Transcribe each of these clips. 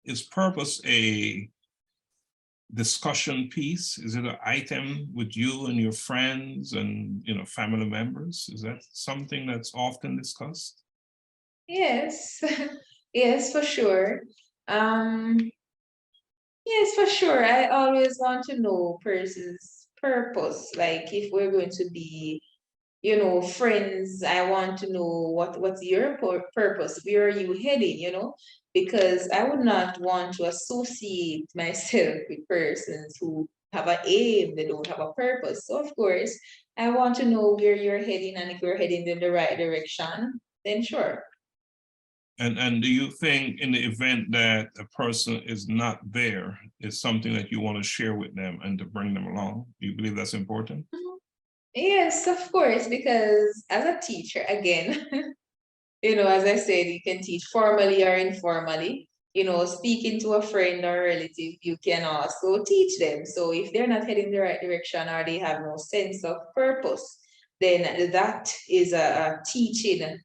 is purpose a discussion piece? Is it an item with you and your friends and family members? Is that something that's often discussed? Yes, yes, for sure. Yes, for sure. I always want to know person's purpose. Like if we're going to be, friends, I want to know what's your purpose. Where are you heading, Because I would not want to associate myself with persons who have an aim, they don't have a purpose. So of course, I want to know where you're heading, and if you're heading in the right direction, then sure. And do you think in the event that a person is not there, is something that you want to share with them and to bring them along? Do you believe that's important? Yes, of course, because as a teacher, again, as I said, you can teach formally or informally. Speaking to a friend or relative, you can also teach them. So if they're not heading the right direction or they have no sense of purpose, then that is a teaching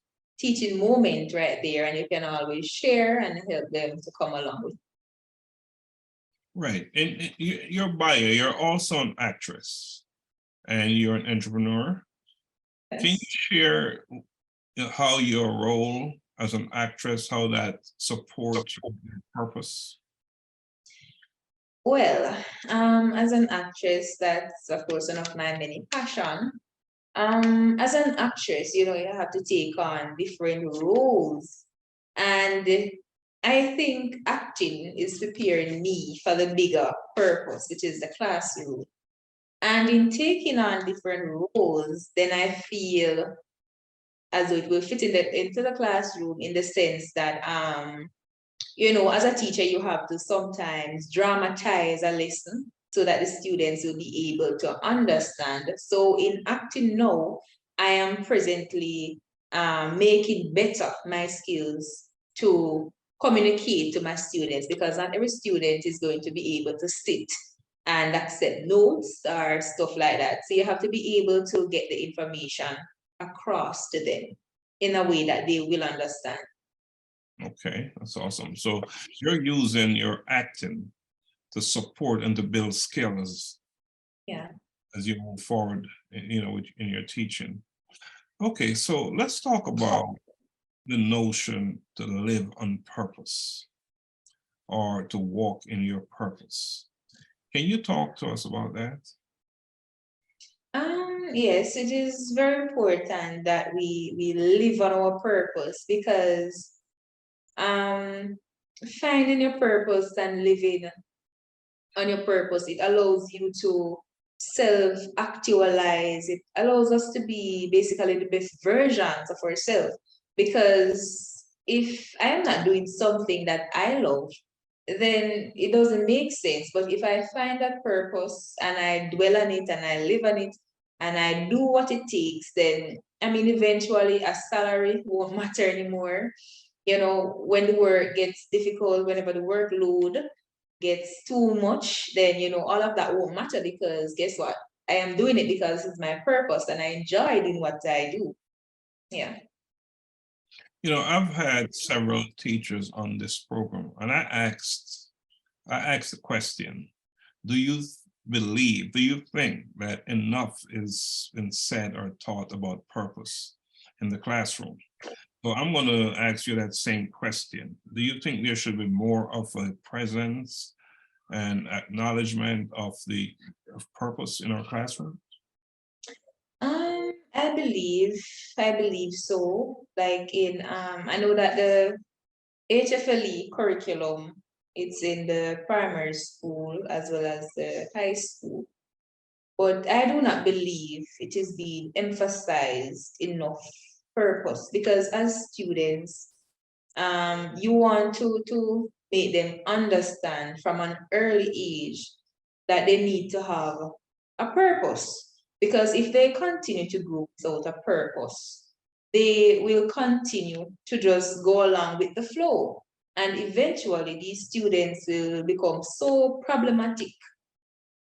moment right there, and you can always share and help them to come along with. Right. In your bio, you're also an actress and you're an entrepreneur. Yes. Can you share how your role as an actress, how that supports your purpose? Well, as an actress, that's of course one of my many passions. As an actress, you have to take on different roles. And I think acting is preparing me for the bigger purpose, which is the classroom. And in taking on different roles, then I feel as though it will fit into the classroom in the sense that as a teacher, you have to sometimes dramatize a lesson so that the students will be able to understand. So in acting now, I am presently making better my skills to communicate to my students, because not every student is going to be able to sit and accept notes or stuff like that. So you have to be able to get the information across to them in a way that they will understand. Okay, that's awesome. So you're using your acting to support and to build skills. Yeah. As you move forward, in your teaching. Okay, so let's talk about the notion to live on purpose or to walk in your purpose. Can you talk to us about that? Yes, it is very important that we live on our purpose, because finding your purpose and living on your purpose, it allows you to self-actualize. It allows us to be basically the best versions of ourselves. Because if I am not doing something that I love, then it doesn't make sense. But if I find that purpose and I dwell on it and I live on it and I do what it takes, then eventually a salary won't matter anymore. When the work gets difficult, whenever the workload gets too much, then all of that won't matter, because guess what? I am doing it because it's my purpose and I enjoy doing what I do. Yeah. I've had several teachers on this program, and I asked the question, do you think that enough is been said or taught about purpose in the classroom? So I'm going to ask you that same question. Do you think there should be more of a presence and acknowledgement of purpose in our classroom? I believe so. Like I know that the HFLE curriculum, it's in the primary school as well as the high school. But I do not believe it is being emphasized enough purpose, because as students, you want to make them understand from an early age that they need to have a purpose. Because if they continue to grow without a purpose, they will continue to just go along with the flow. And eventually these students will become so problematic,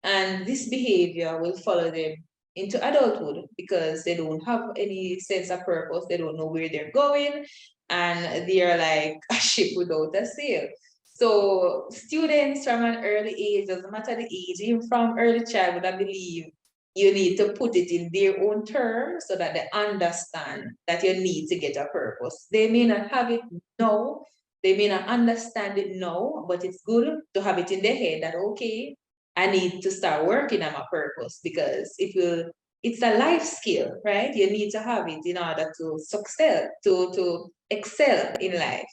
and this behavior will follow them into adulthood, because they don't have any sense of purpose, they don't know where they're going, and they're like a ship without a sail. So students from an early age, doesn't matter the age, even from early childhood, I believe you need to put it in their own terms so that they understand that you need to get a purpose. They may not have it now, they may not understand it now, but it's good to have it in their head that, okay, I need to start working on my purpose because it's a life skill, right? You need to have it in order to succeed, to excel in life.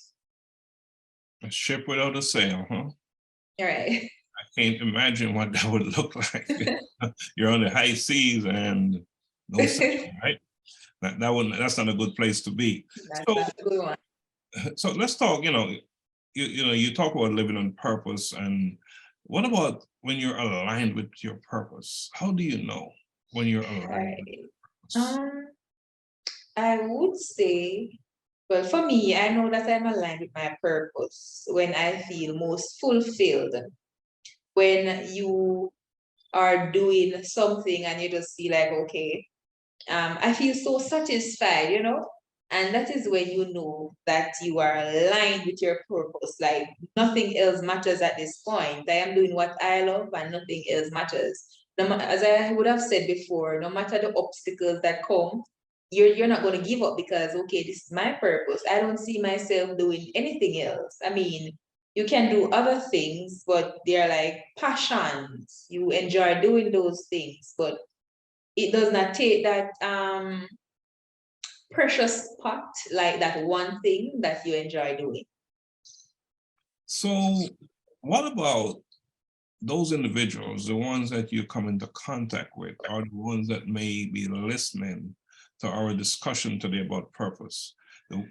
A ship without a sail, huh? All right. I can't imagine what that would look like. You're on the high seas and no sail, right? That's not a good place to be. That's not a good one. So let's talk, you talk about living on purpose, and what about when you're aligned with your purpose? How do you know when you're aligned with your purpose? I would say, well, for me, I know that I'm aligned with my purpose when I feel most fulfilled. When you are doing something and you just feel like, okay, I feel so satisfied, and that is when you know that you are aligned with your purpose. Like nothing else matters at this point. I am doing what I love and nothing else matters. As I would have said before, no matter the obstacles that come, you're not going to give up because, okay, this is my purpose. I don't see myself doing anything else. I mean, you can do other things, but they're like passions. You enjoy doing those things, but it does not take that precious spot like that one thing that you enjoy doing. So what about those individuals, the ones that you come into contact with, are the ones that may be listening to our discussion today about purpose?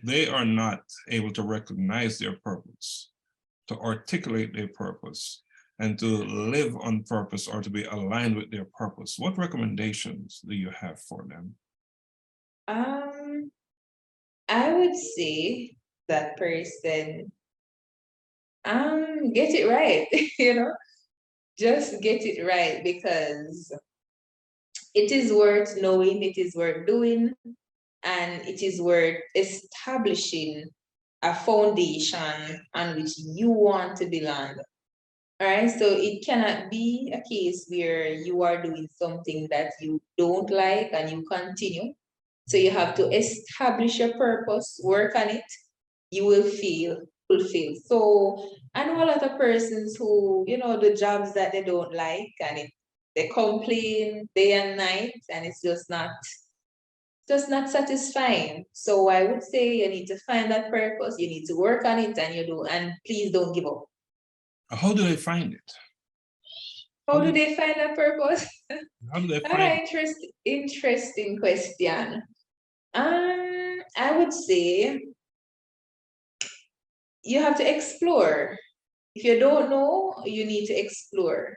They are not able to recognize their purpose, to articulate their purpose, and to live on purpose or to be aligned with their purpose. What recommendations do you have for them? I would say that person, get it right, just get it right because it is worth knowing, it is worth doing, and it is worth establishing a foundation on which you want to belong. All right, so it cannot be a case where you are doing something that you don't like and you continue. So you have to establish your purpose, work on it, you will feel fulfilled. So I know a lot of persons who, the jobs that they don't like and they complain day and night and it's just not satisfying. So I would say you need to find that purpose, you need to work on it and please don't give up. How do they find it? How do they find that purpose? How do they find it? Interesting question. I would say you have to explore. If you don't know, you need to explore.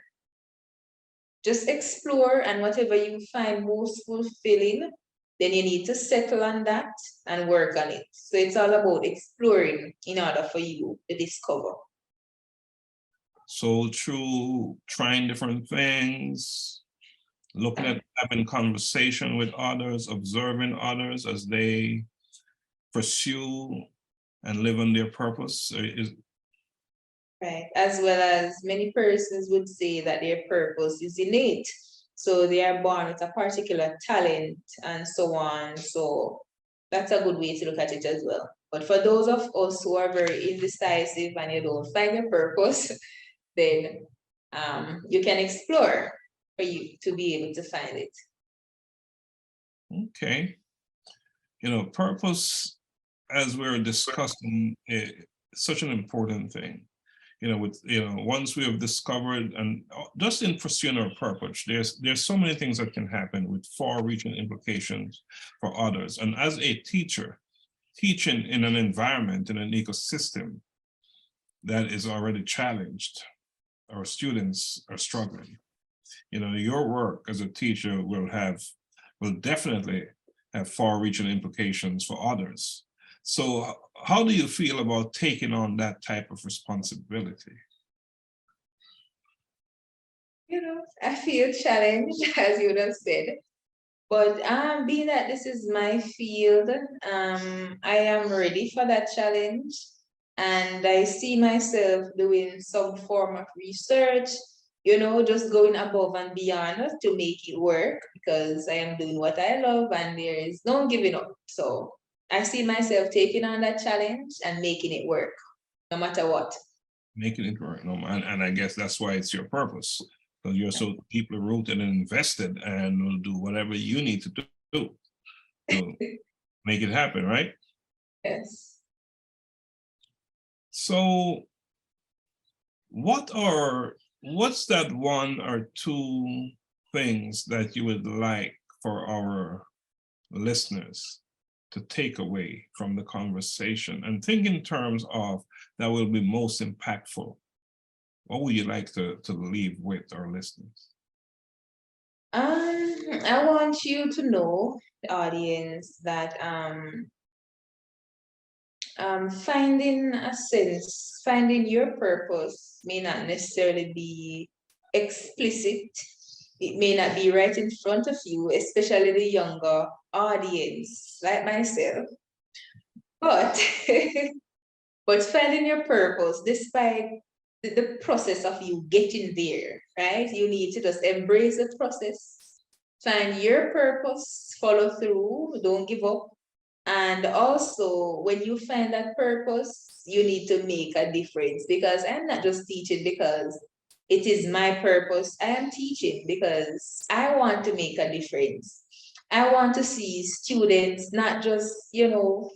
Just explore, and whatever you find most fulfilling, then you need to settle on that and work on it. So it's all about exploring in order for you to discover. So through trying different things, looking at having conversation with others, observing others as they pursue and live on their purpose. Right, as well as many persons would say that their purpose is innate. So they are born with a particular talent and so on. So that's a good way to look at it as well. But for those of us who are very indecisive and you don't find your purpose, then you can explore for you to be able to find it. Okay. Purpose, as we're discussing, is such an important thing. Once we have discovered, and just in pursuing our purpose, there's so many things that can happen with far-reaching implications for others. And as a teacher, teaching in an environment, in an ecosystem that is already challenged, our students are struggling. Your work as a teacher will definitely have far-reaching implications for others. So how do you feel about taking on that type of responsibility? I feel challenged, as you would have said. But being that this is my field, I am ready for that challenge. And I see myself doing some form of research, you know, just going above and beyond to make it work because I am doing what I love and there is no giving up. So I see myself taking on that challenge and making it work, no matter what. Making it work. And I guess that's why it's your purpose, because you're so deeply rooted and invested and will do whatever you need to do to make it happen, right? Yes. So what's that one or two things that you would like for our listeners to take away from the conversation, and think in terms of that will be most impactful? What would you like to leave with our listeners? I want you to know, the audience, that finding a sense, finding your purpose may not necessarily be explicit. It may not be right in front of you, especially the younger audience, like myself. But but finding your purpose, despite the process of you getting there, right? You need to just embrace the process, find your purpose, follow through, don't give up. And also, when you find that purpose, you need to make a difference, because I'm not just teaching because it is my purpose. I am teaching because I want to make a difference. I want to see students not just, you know,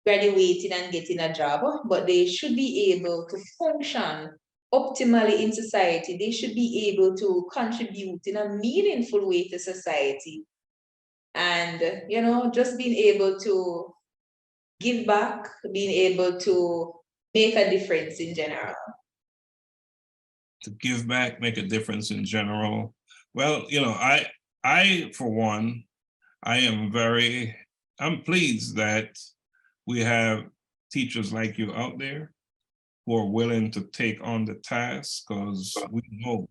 graduating and getting a job, but they should be able to function optimally in society. They should be able to contribute in a meaningful way to society. And, you know, just being able to give back, being able to make a difference in general. To give back, make a difference in general. Well, you know, I for one, I'm pleased that we have teachers like you out there who are willing to take on the task, because we know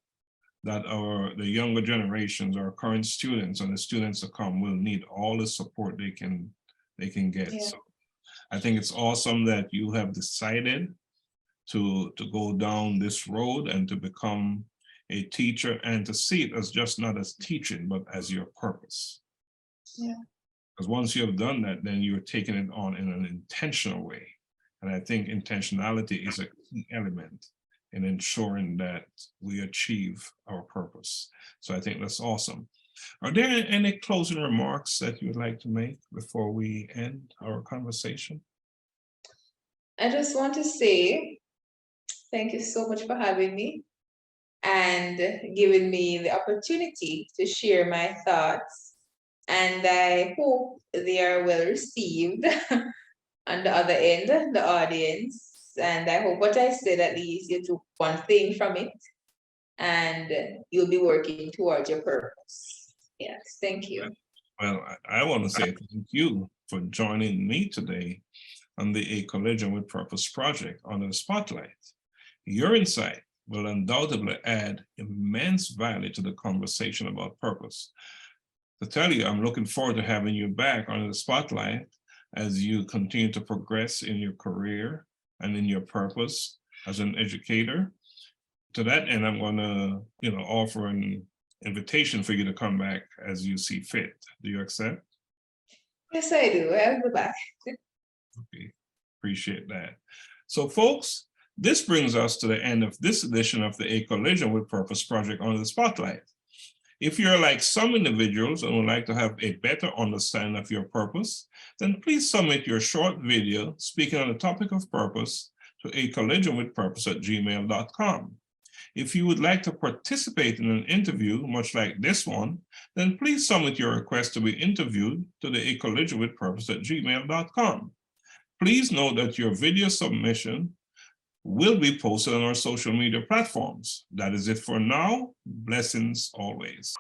that the younger generations, our current students and the students to come, will need all the support they can get. Yeah. So I think it's awesome that you have decided to go down this road and to become a teacher, and to see it as just not as teaching, but as your purpose. Yeah. Because once you have done that, then you're taking it on in an intentional way. And I think intentionality is a key element in ensuring that we achieve our purpose. So I think that's awesome. Are there any closing remarks that you would like to make before we end our conversation? I just want to say thank you so much for having me and giving me the opportunity to share my thoughts. And I hope they are well received on the other end, the audience. And I hope what I said, at least you took one thing from it and you'll be working towards your purpose. Yes, thank you. Well, I want to say thank you for joining me today on the A Collision with Purpose project Under the Spotlight. Your insight will undoubtedly add immense value to the conversation about purpose. To tell you, I'm looking forward to having you back under the spotlight as you continue to progress in your career and in your purpose as an educator. To that end, I'm going to, offer an invitation for you to come back as you see fit. Do you accept? Yes, I do. I'll be back. Okay, appreciate that. So, folks, this brings us to the end of this edition of the A Collision with Purpose project Under the Spotlight. If you're like some individuals and would like to have a better understanding of your purpose, then please submit your short video speaking on the topic of purpose to acollisionwithpurpose@gmail.com. If you would like to participate in an interview much like this one, then please submit your request to be interviewed to the acollisionwithpurpose@gmail.com. Please note that your video submission will be posted on our social media platforms. That is it for now. Blessings always.